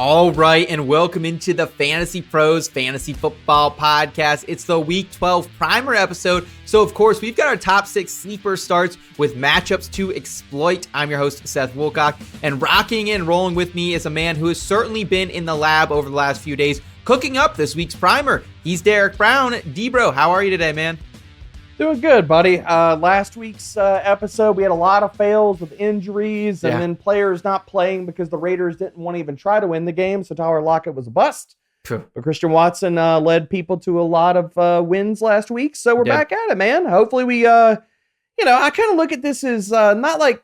All right, and welcome into the Fantasy Pros Fantasy Football Podcast. It's the Week 12 primer episode. So, of course, we've got our top 6 sleeper starts with matchups to exploit. I'm your host, Seth Woolcock, and rocking and rolling with me is a man who has certainly been in the lab over the last few days, cooking up this week's primer. He's Derek Brown. D-Bro, how are you today, man? Doing good, buddy. Last week's episode, we had a lot of fails with injuries and then players not playing because the Raiders didn't want to even try to win the game, so Tyler Lockett was a bust. But Christian Watson led people to a lot of wins last week, so we're back at it, man. Hopefully we, I kind of look at this as not like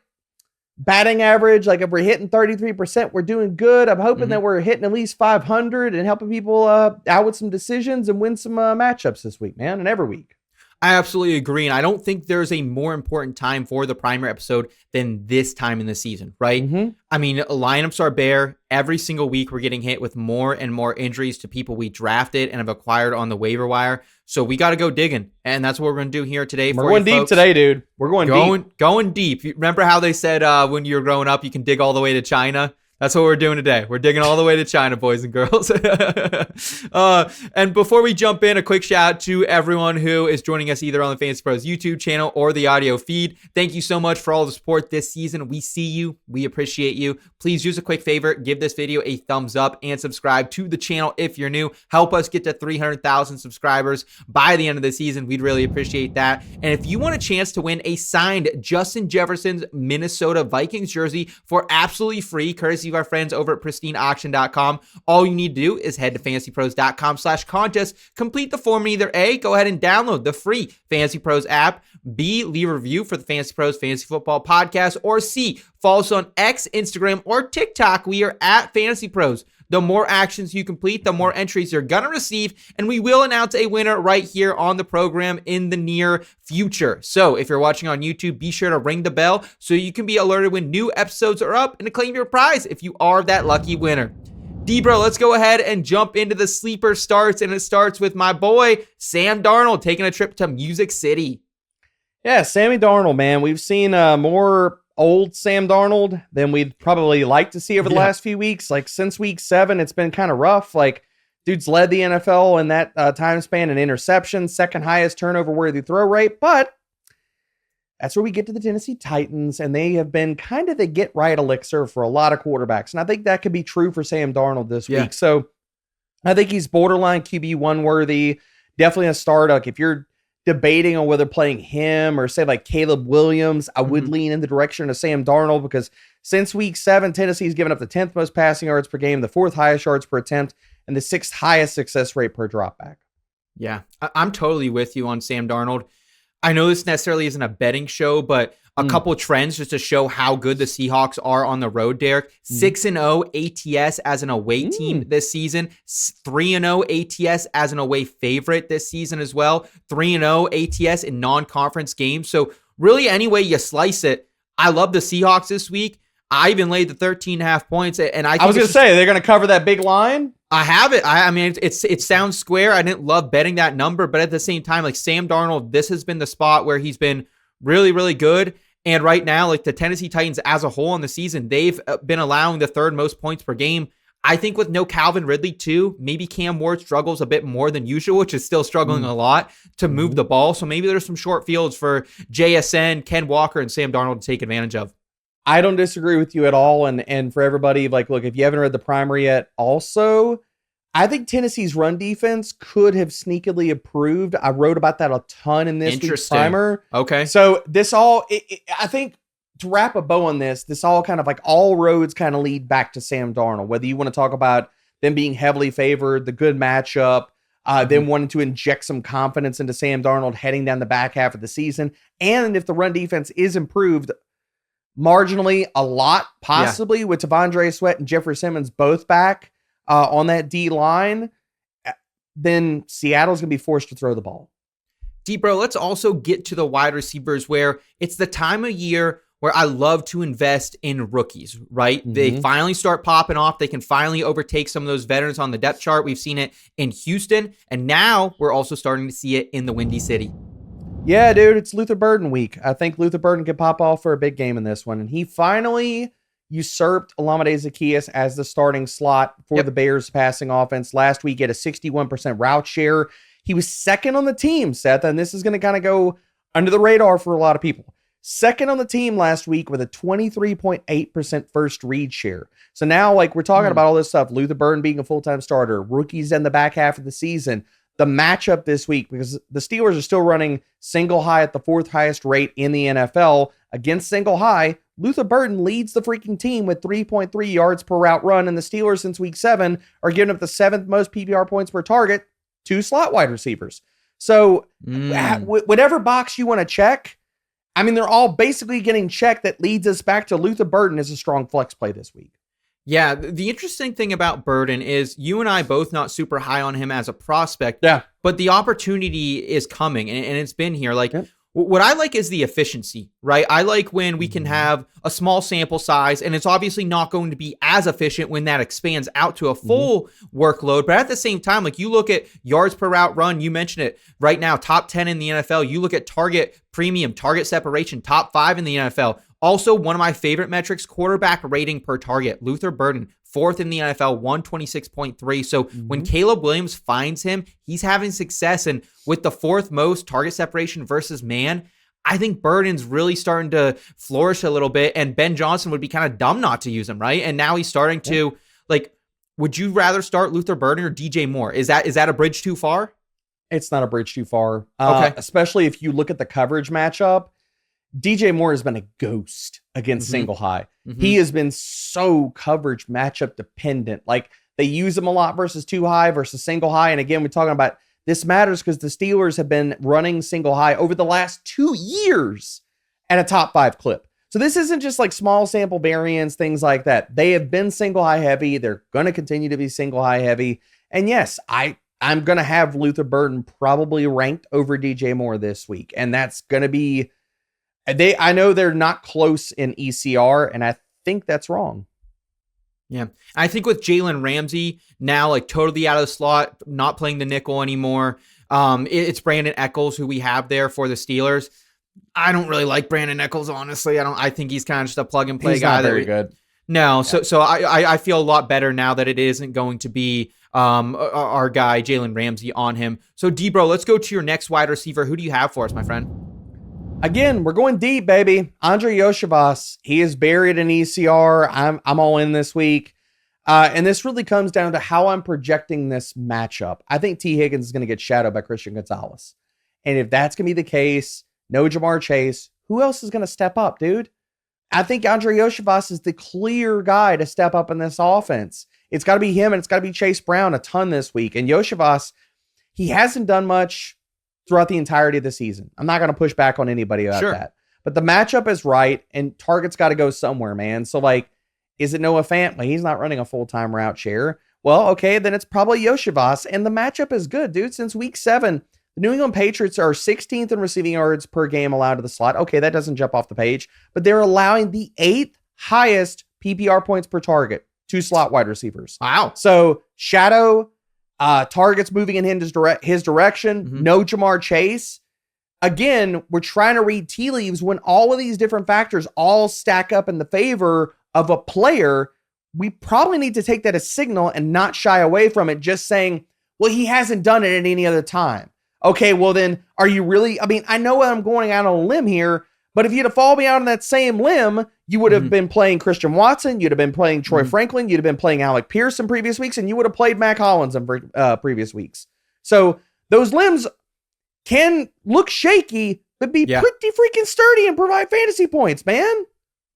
batting average, like if we're hitting 33%, we're doing good. I'm hoping that we're hitting at least 500 and helping people out with some decisions and win some matchups this week, man, and every week. I absolutely agree, and I don't think there's a more important time for the primer episode than this time in the season, right? I mean, lineups are bare. Every single week we're getting hit with more and more injuries to people we drafted and have acquired on the waiver wire, so we got to go digging, and that's what we're going to do here today. We're going deep today, dude. We're going deep. Remember how they said when you were growing up you can dig all the way to China? That's what we're doing today. We're digging all the way to China, boys and girls. And before we jump in, a quick shout out to everyone who is joining us either on the Fantasy Pros YouTube channel or the audio feed. Thank you so much for all the support this season. We see you. We appreciate you. Please do us a quick favor. Give this video a thumbs up and subscribe to the channel if you're new. Help us get to 300,000 subscribers by the end of the season. We'd really appreciate that. And if you want a chance to win a signed Justin Jefferson's Minnesota Vikings jersey for absolutely free, courtesy of our friends over at pristineauction.com. All you need to do is head to fantasypros.com/contest, complete the form, and either A, go ahead and download the free Fantasy Pros app, B, leave a review for the Fantasy Pros Fantasy Football Podcast, or C, follow us on X, Instagram, or TikTok. We are at Fantasy Pros. The more actions you complete, the more entries you're going to receive, and we will announce a winner right here on the program in the near future. So if you're watching on YouTube, be sure to ring the bell so you can be alerted when new episodes are up and to claim your prize if you are that lucky winner. D-Bro, let's go ahead and jump into the sleeper starts, and it starts with my boy, Sam Darnold, taking a trip to Music City. Yeah, Sammy Darnold, man. We've seen more old Sam Darnold than we'd probably like to see over the last few weeks. Like since week 7, it's been kind of rough. Like dude's led the NFL in that time span in interceptions, second highest turnover worthy throw rate. But that's where we get to the Tennessee Titans, and they have been kind of the get right elixir for a lot of quarterbacks. And I think that could be true for Sam Darnold this week. So I think he's borderline QB1 worthy. Definitely a start. Like if you're debating on whether playing him or say like Caleb Williams, I would lean in the direction of Sam Darnold, because since week 7, Tennessee's given up the 10th most passing yards per game, the 4th highest yards per attempt, and the 6th highest success rate per dropback. Yeah, I'm totally with you on Sam Darnold. I know this necessarily isn't a betting show, but a couple trends just to show how good the Seahawks are on the road, Derek. 6-0 ATS as an away team this season. 3-0 ATS as an away favorite this season as well. 3-0 ATS in non-conference games. So really, any way you slice it, I love the Seahawks this week. I even laid the 13.5 points, and I was going to say, they're going to cover that big line. I have it. I mean, it sounds square. I didn't love betting that number, but at the same time, like Sam Darnold, this has been the spot where he's been really, really good. And right now, like the Tennessee Titans as a whole in the season, they've been allowing the 3rd most points per game. I think with no Calvin Ridley too, maybe Cam Ward struggles a bit more than usual, which is still struggling a lot to move the ball. So maybe there's some short fields for JSN, Ken Walker, and Sam Darnold to take advantage of. I don't disagree with you at all. And for everybody, like, look, if you haven't read the primer yet, also, I think Tennessee's run defense could have sneakily improved. I wrote about that a ton in this week's primer. Okay. So this all, I think to wrap a bow on this all kind of like all roads kind of lead back to Sam Darnold, whether you want to talk about them being heavily favored, the good matchup, them wanting to inject some confidence into Sam Darnold heading down the back half of the season. And if the run defense is improved marginally, a lot, possibly with T'Vondre Sweat and Jeffrey Simmons both back on that D line, then Seattle's going to be forced to throw the ball. D-Bro, let's also get to the wide receivers, where it's the time of year where I love to invest in rookies, right? They finally start popping off. They can finally overtake some of those veterans on the depth chart. We've seen it in Houston, and now we're also starting to see it in the Windy City. Yeah, dude, it's Luther Burden week. I think Luther Burden could pop off for a big game in this one, and he finally usurped Olamide Zaccheaus as the starting slot for the Bears passing offense. Last week, he had a 61% route share. He was second on the team, Seth, and this is going to kind of go under the radar for a lot of people. Second on the team last week with a 23.8% first read share. So now, like, we're talking about all this stuff, Luther Burden being a full-time starter, rookies in the back half of the season. The matchup this week, because the Steelers are still running single high at the fourth highest rate in the NFL against single high. Luther Burden leads the freaking team with 3.3 yards per route run, and the Steelers since week 7 are giving up the 7th most PPR points per target to slot wide receivers. So whatever box you want to check, I mean, they're all basically getting checked. That leads us back to Luther Burden as a strong flex play this week. Yeah, the interesting thing about Burden is you and I both not super high on him as a prospect. Yeah. But the opportunity is coming, and it's been here. Like, what I like is the efficiency, right? I like when we can have a small sample size, and it's obviously not going to be as efficient when that expands out to a full workload. But at the same time, like, you look at yards per route run, you mentioned it right now, top 10 in the NFL. You look at target premium, target separation, top 5 in the NFL. Also, one of my favorite metrics, quarterback rating per target. Luther Burden, 4th in the NFL, 126.3. So when Caleb Williams finds him, he's having success. And with the 4th most target separation versus man, I think Burden's really starting to flourish a little bit. And Ben Johnson would be kind of dumb not to use him, right? And now he's starting to, like, would you rather start Luther Burden or DJ Moore? Is that a bridge too far? It's not a bridge too far. Okay. Especially if you look at the coverage matchup. DJ Moore has been a ghost against single high. He has been so coverage matchup dependent. Like, they use him a lot versus two high versus single high. And again, we're talking about this matters because the Steelers have been running single high over the last 2 years at a top 5 clip. So this isn't just like small sample variance, things like that. They have been single high heavy. They're going to continue to be single high heavy. And yes, I'm going to have Luther Burden probably ranked over DJ Moore this week. And that's going to be, I know they're not close in ECR, and I think that's wrong. Yeah. I think with Jalen Ramsey now, like, totally out of the slot, not playing the nickel anymore. It's Brandon Echols who we have there for the Steelers. I don't really like Brandon Echols, honestly. I think he's kind of just a plug and play guy. Not very good. No. Yeah. So I feel a lot better now that it isn't going to be our guy, Jalen Ramsey, on him. So D-Bro, let's go to your next wide receiver. Who do you have for us, my friend? Again, we're going deep, baby. Andrei Iosivas, he is buried in ECR. I'm all in this week. And this really comes down to how I'm projecting this matchup. I think T. Higgins is going to get shadowed by Christian Gonzalez. And if that's going to be the case, no Jamar Chase, who else is going to step up, dude? I think Andrei Iosivas is the clear guy to step up in this offense. It's got to be him, and it's got to be Chase Brown a ton this week. And Iosivas, he hasn't done much throughout the entirety of the season. I'm not going to push back on anybody about that. But the matchup is right, and target's got to go somewhere, man. So, like, is it Noah Fant? Like, he's not running a full-time route share. Well, okay, then it's probably Iosivas, and the matchup is good, dude. Since week 7, the New England Patriots are 16th in receiving yards per game allowed to the slot. Okay, that doesn't jump off the page, but they're allowing the 8th highest PPR points per target to slot wide receivers. Wow. So, shadow targets moving in his direction. No Jamar Chase. Again, we're trying to read tea leaves when all of these different factors all stack up in the favor of a player. We probably need to take that as signal and not shy away from it, just saying, well, he hasn't done it at any other time. Okay, well then, are you really? I mean, I know I'm going out on a limb here, but if you'd have followed me out on that same limb, you would have been playing Christian Watson, you'd have been playing Troy Franklin, you'd have been playing Alec Pierce in previous weeks, and you would have played Mac Hollins in previous weeks. So those limbs can look shaky, but be pretty freaking sturdy and provide fantasy points, man.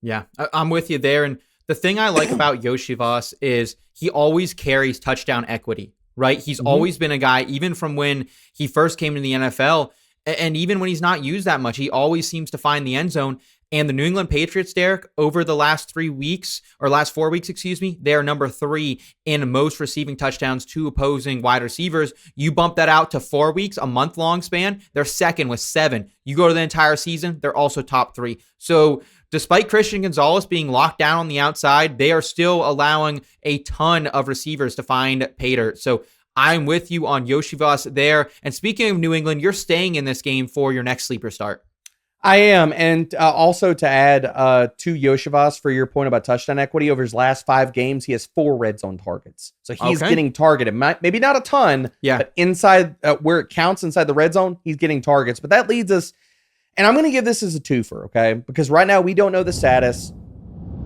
Yeah, I'm with you there. And the thing I like about Iosivas is he always carries touchdown equity, right? He's always been a guy, even from when he first came to the NFL, and even when he's not used that much, he always seems to find the end zone. And the New England Patriots, Derek, over the last 4 weeks, they are number 3 in most receiving touchdowns to opposing wide receivers. You bump that out to 4 weeks, a month-long span, they're second with 7. You go to the entire season, they're also top 3. So despite Christian Gonzalez being locked down on the outside, they are still allowing a ton of receivers to find pay dirt. So I'm with you on Iosivas there. And speaking of New England, you're staying in this game for your next sleeper start. I am. And also to add to Iosivas for your point about touchdown equity, over his last 5 games, he has 4 red zone targets. So he's getting targeted. Maybe not a ton, but inside where it counts inside the red zone, he's getting targets. But that leads us, and I'm going to give this as a twofer, okay? Because right now we don't know the status.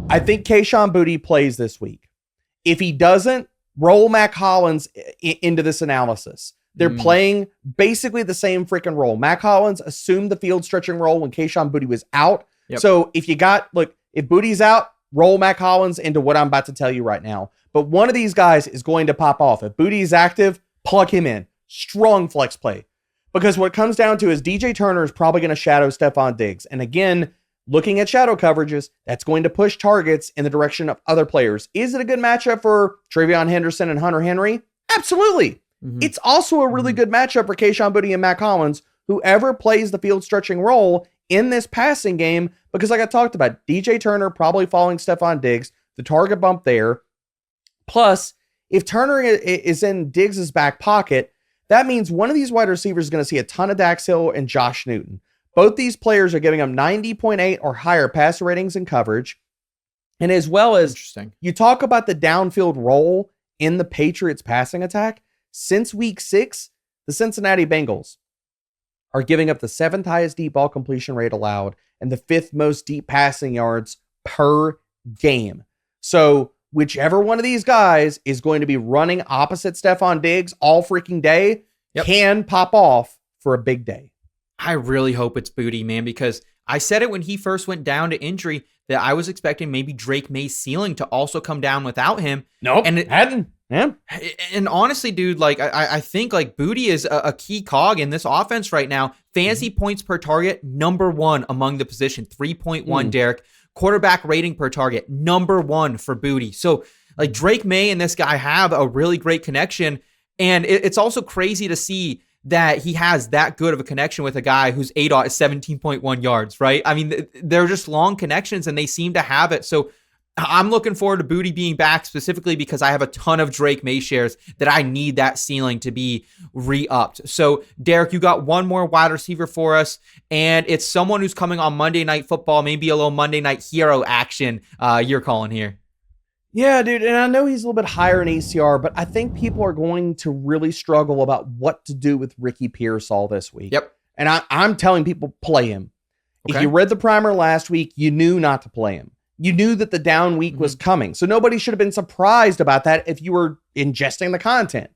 I think Kayshon Boutte plays this week. If he doesn't, roll Mac Hollins into this analysis. They're playing basically the same freaking role. Mac Hollins assumed the field stretching role when Kayshon Boutte was out. Yep. So if Boutte's out, roll Mac Hollins into what I'm about to tell you right now. But one of these guys is going to pop off. If Boutte is active, plug him in. Strong flex play. Because what it comes down to is DJ Turner is probably going to shadow Stephon Diggs. And again, looking at shadow coverages, that's going to push targets in the direction of other players. Is it a good matchup for Travion Henderson and Hunter Henry? Absolutely. It's also a really good matchup for Kayshon Boutte and Mac Hollins, whoever plays the field stretching role in this passing game, because like I talked about, DJ Turner probably following Stephon Diggs, the target bump there. Plus, if Turner is in Diggs' back pocket, that means one of these wide receivers is going to see a ton of Dax Hill and Josh Newton. Both these players are giving them 90.8 or higher passer ratings and coverage. And as well as, you talk about the downfield role in the Patriots passing attack. Since week 6, the Cincinnati Bengals are giving up the 7th highest deep ball completion rate allowed and the 5th most deep passing yards per game. So whichever one of these guys is going to be running opposite Stephon Diggs all freaking day can pop off for a big day. I really hope it's Boutte, man, because I said it when he first went down to injury that I was expecting maybe Drake May's ceiling to also come down without him. Nope, and it hadn't. Yeah. And honestly, dude, like I think like Boutte is a key cog in this offense right now. Fantasy points per target, number 1 among the position, 3.1, Derek. Quarterback rating per target, number 1 for Boutte. So like Drake May and this guy have a really great connection. And it's also crazy to see that he has that good of a connection with a guy whose ADOT is 17.1 yards, right? I mean, they're just long connections and they seem to have it. So I'm looking forward to Boutte being back specifically because I have a ton of Drake May shares that I need that ceiling to be re-upped. So, Derek, you got one more wide receiver for us, and it's someone who's coming on Monday Night Football, maybe a little Monday Night Hero action you're calling here. Yeah, dude, and I know he's a little bit higher in ACR, but I think people are going to really struggle about what to do with Ricky Pearsall this week. Yep. And I'm telling people, play him. Okay. If you read the primer last week, you knew not to play him. You knew that the down week was coming. So nobody should have been surprised about that if you were ingesting the content.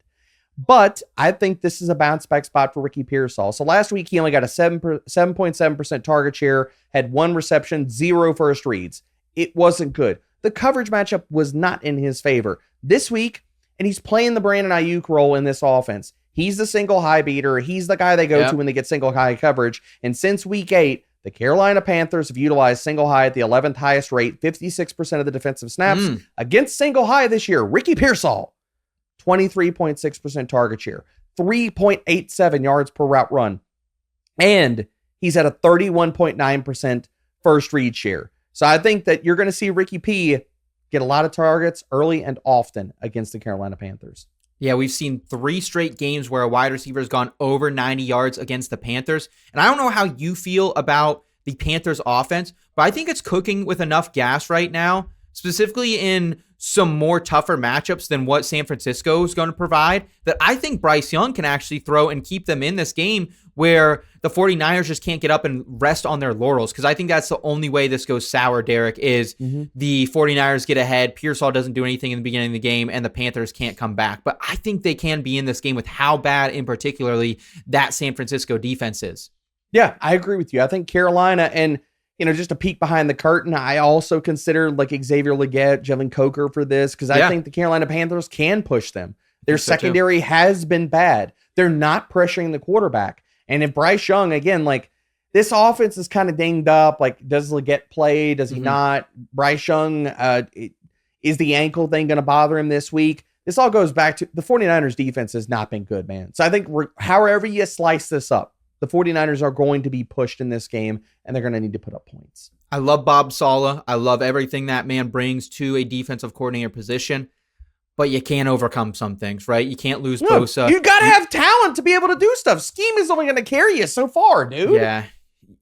But I think this is a bounce back spot for Ricky Pearsall. So last week, he only got a 7.7% target share, had 1 reception, 0 first reads. It wasn't good. The coverage matchup was not in his favor. This week, and he's playing the Brandon Ayuk role in this offense. He's the single high beater. He's the guy they go to when they get single high coverage. And since week 8, the Carolina Panthers have utilized single high at the 11th highest rate, 56% of the defensive snaps against single high this year. Ricky Pearsall, 23.6% target share, 3.87 yards per route run. And he's at a 31.9% first read share. So I think that you're going to see Ricky P get a lot of targets early and often against the Carolina Panthers. Yeah, we've seen 3 straight games where a wide receiver has gone over 90 yards against the Panthers. And I don't know how you feel about the Panthers offense, but I think it's cooking with enough gas right now, specifically in some more tougher matchups than what San Francisco is going to provide, that I think Bryce Young can actually throw and keep them in this game where the 49ers just can't get up and rest on their laurels. Because I think that's the only way this goes sour, Derek, is the 49ers get ahead, Pearsall doesn't do anything in the beginning of the game, and the Panthers can't come back. But I think they can be in this game with how bad, in particularly, that San Francisco defense is. Yeah, I agree with you. I think Carolina, and just a peek behind the curtain, I also consider like Xavier Legette, Jalen Coker for this, because I think the Carolina Panthers can push them. Their secondary has been bad. They're not pressuring the quarterback. And if Bryce Young, again, like this offense is kind of dinged up, like does Legette play? Does he not? Bryce Young, is the ankle thing going to bother him this week? This all goes back to the 49ers defense has not been good, man. So I think however you slice this up, the 49ers are going to be pushed in this game, and they're going to need to put up points. I love Bob Saleh. I love everything that man brings to a defensive coordinator position, but you can't overcome some things, right? You can't lose Bosa. You got to have talent to be able to do stuff. Scheme is only going to carry you so far, dude. Yeah.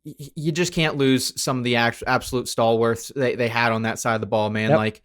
you just can't lose some of the absolute stalwarts they had on that side of the ball, man. Yep. Like,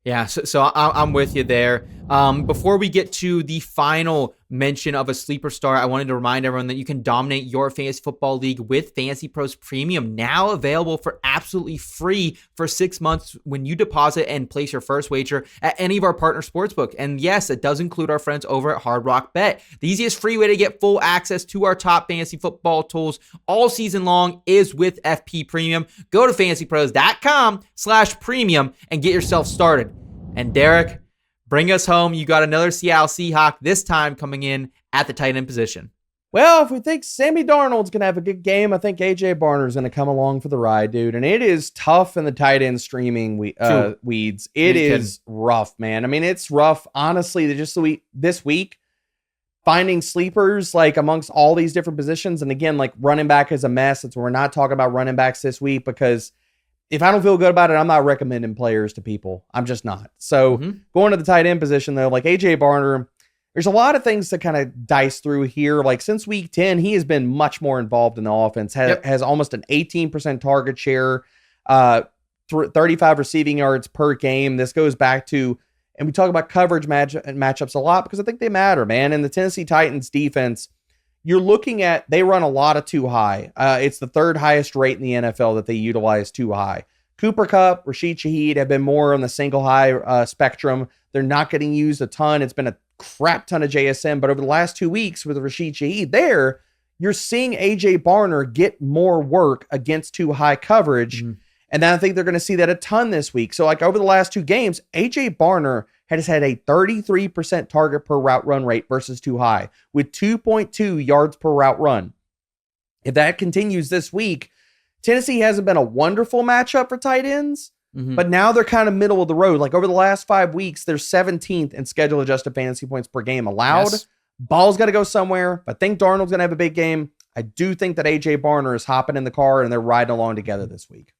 yeah, so I'm with you there. Before we get to the final mention of a sleeper star, I wanted to remind everyone that you can dominate your fantasy football league with Fantasy Pros Premium, now available for absolutely free for 6 months when you deposit and place your first wager at any of our partner sportsbook. And yes, it does include our friends over at Hard Rock Bet. The easiest free way to get full access to our top fantasy football tools all season long is with FP Premium. Go to fantasypros.com/premium and get yourself started. And Derek, bring us home. You got another Seattle Seahawk, this time coming in at the tight end position. Well, if we think Sammy Darnold's going to have a good game, I think A.J. Barner's going to come along for the ride, dude. And it is tough in the tight end streaming weeds. It is rough, man. I mean, it's rough, honestly, just this week, finding sleepers like amongst all these different positions. And again, like running back is a mess. That's why we're not talking about running backs this week, because if I don't feel good about it, I'm not recommending players to people. I'm just not. So going to the tight end position, though, like A.J. Barner, there's a lot of things to kind of dice through here. Like since week 10, he has been much more involved in the offense, has almost an 18% target share, 35 receiving yards per game. This goes back to, and we talk about coverage matchups a lot because I think they matter, man. And the Tennessee Titans defense, you're looking at, they run a lot of too high. It's the third highest rate in the NFL that they utilize too high. Cooper Kupp, Rashid Shaheed have been more on the single high spectrum. They're not getting used a ton. It's been a crap ton of JSN, but over the last 2 weeks with Rashid Shaheed there, you're seeing A.J. Barner get more work against too high coverage. And then I think they're going to see that a ton this week. So like over the last 2 games, A.J. Barner has had a 33% target per route run rate versus too high with 2.2 yards per route run. If that continues this week, Tennessee hasn't been a wonderful matchup for tight ends, but now they're kind of middle of the road. Like over the last 5 weeks, they're 17th in schedule adjusted fantasy points per game allowed. Yes. Ball's got to go somewhere. I think Darnold's going to have a big game. I do think that A.J. Barner is hopping in the car and they're riding along together this week.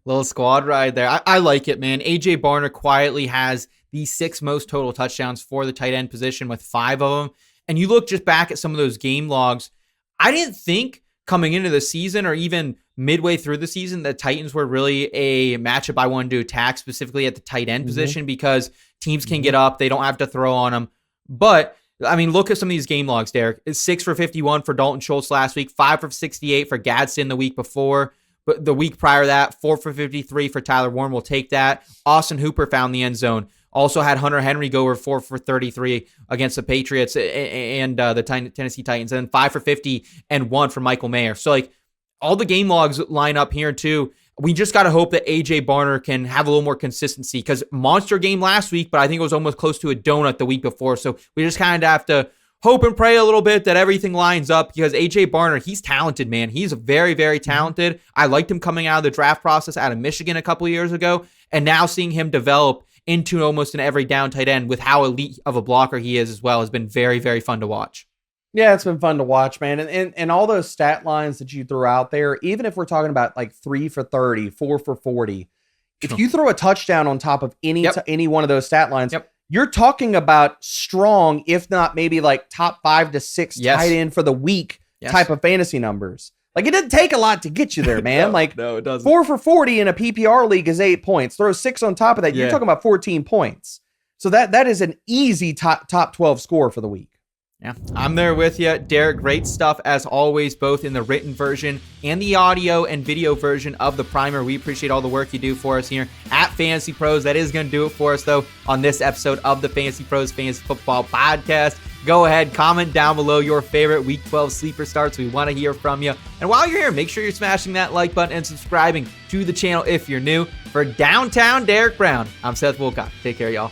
Little squad ride there. I like it, man. A.J. Barner quietly has the 6th most total touchdowns for the tight end position with 5 of them. And you look just back at some of those game logs. I didn't think coming into the season or even midway through the season that Titans were really a matchup I wanted to attack, specifically at the tight end position, because teams can get up. They don't have to throw on them. But I mean, look at some of these game logs, Derek. It's 6 for 51 for Dalton Schultz last week, 5 for 68 for Gadsden the week before. But the week prior to that, 4 for 53 for Tyler Warren. We'll take that. Austin Hooper found the end zone. Also had Hunter Henry go over 4 for 33 against the Patriots and the Tennessee Titans. And then 5 for 50 and 1 for Michael Mayer. So, like, all the game logs line up here, too. We just got to hope that A.J. Barner can have a little more consistency, because monster game last week, but I think it was almost close to a donut the week before. So we just kind of have to hope and pray a little bit that everything lines up, because A.J. Barner, he's talented, man. He's very, very talented. I liked him coming out of the draft process out of Michigan a couple of years ago, and now seeing him develop into almost an every down tight end with how elite of a blocker he is as well has been very, very fun to watch. Yeah, it's been fun to watch, man. And all those stat lines that you threw out there, even if we're talking about like 3 for 30, 4 for 40, if you throw a touchdown on top of any one of those stat lines, you're talking about strong, if not maybe like top 5 to 6 tight end for the week type of fantasy numbers. Like, it didn't take a lot to get you there, man. No, it doesn't. 4 for 40 in a PPR league is 8 points. Throw 6 on top of that. You're talking about 14 points. So that is an easy top 12 score for the week. Yeah, I'm there with you. Derek, great stuff as always, both in the written version and the audio and video version of the primer. We appreciate all the work you do for us here at Fantasy Pros. That is going to do it for us, though, on this episode of the Fantasy Pros Fantasy Football Podcast. Go ahead, comment down below your favorite Week 12 sleeper starts. We want to hear from you. And while you're here, make sure you're smashing that like button and subscribing to the channel if you're new. For Downtown Derek Brown, I'm Seth Woolcock. Take care, y'all.